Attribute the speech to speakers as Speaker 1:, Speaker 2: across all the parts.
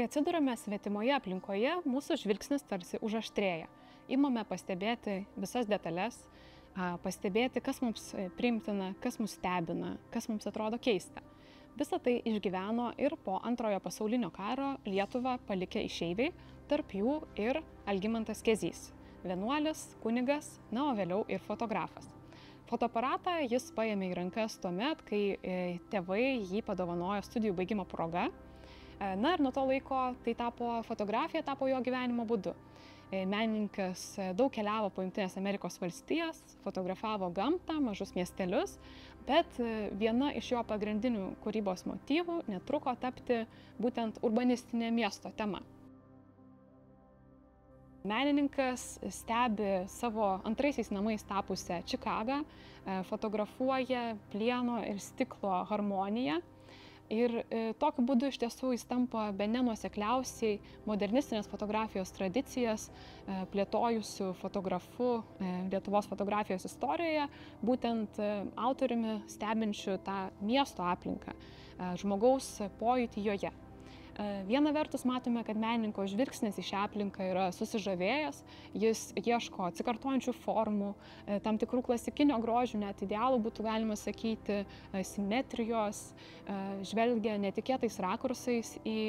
Speaker 1: Kai atsidurame svetimoje aplinkoje, mūsų žvilgsnis tarsi užaštrėja. Imame pastebėti visas detalės, pastebėti, kas mums priimtina, kas mus stebina, kas mums atrodo keista. Visą tai išgyveno ir po Antrojo pasaulinio karo Lietuvą palikę išeiviai, tarp jų ir Algimantas Kezys, vienuolis, kunigas, o vėliau ir fotografas. Fotoaparatą jis paėmė į rankas tuomet, kai tėvai jį padovanojo studijų baigimo proga. Ir nuo to laiko fotografija tapo jo gyvenimo būdu. Menininkas daug keliavo po Jungtines Amerikos valstijas, fotografavo gamtą, mažus miestelius, bet viena iš jo pagrindinių kūrybos motyvų netruko tapti būtent urbanistinė miesto tema. Menininkas stebi savo antraisiais namais tapusią Čikagą, fotografuoja plieno ir stiklo harmoniją. Ir tokiu būdu iš tiesų jis tampa bene nuosekliausiai modernistinės fotografijos tradicijas plėtojusių fotografu Lietuvos fotografijos istorijoje, būtent autoriumi stebinčiu tą miesto aplinką, žmogaus pojūtį joje. Viena vertus matome, kad menininko žvilgsnis į šią aplinką yra susižavėjęs, jis ieško atsikartojančių formų, tam tikrų klasikinio grožių, net idealų būtų galima sakyti, simetrijos, žvelgia netikėtais rakursais į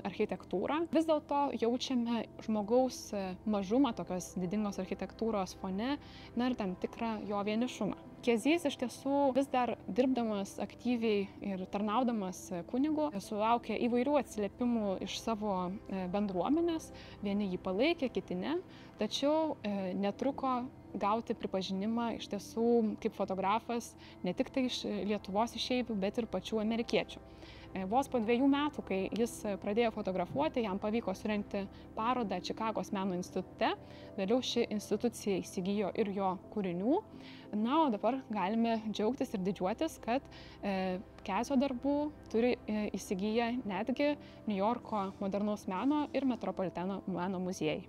Speaker 1: architektūrą. Vis dėlto jaučiame žmogaus mažumą tokios didingos architektūros fone, ir tam tikrą jo vienišumą. Kezys iš tiesų vis dar dirbdamas aktyviai ir tarnaudamas kunigu sulaukė įvairių atsiliepimų iš savo bendruomenės, vieni jį palaikė, kiti ne, tačiau netruko gauti pripažinimą iš tiesų kaip fotografas ne tik tai iš Lietuvos išeivių, bet ir pačių amerikiečių. Vos po 2 metų, kai jis pradėjo fotografuoti, jam pavyko surengti parodą Čikagos meno institute, vėliau ši institucija įsigijo ir jo kūrinių. O dabar galime džiaugtis ir didžiuotis, kad Kezio darbų turi įsigiję netgi Niujorko modernaus meno ir Metropoliteno meno muziejai.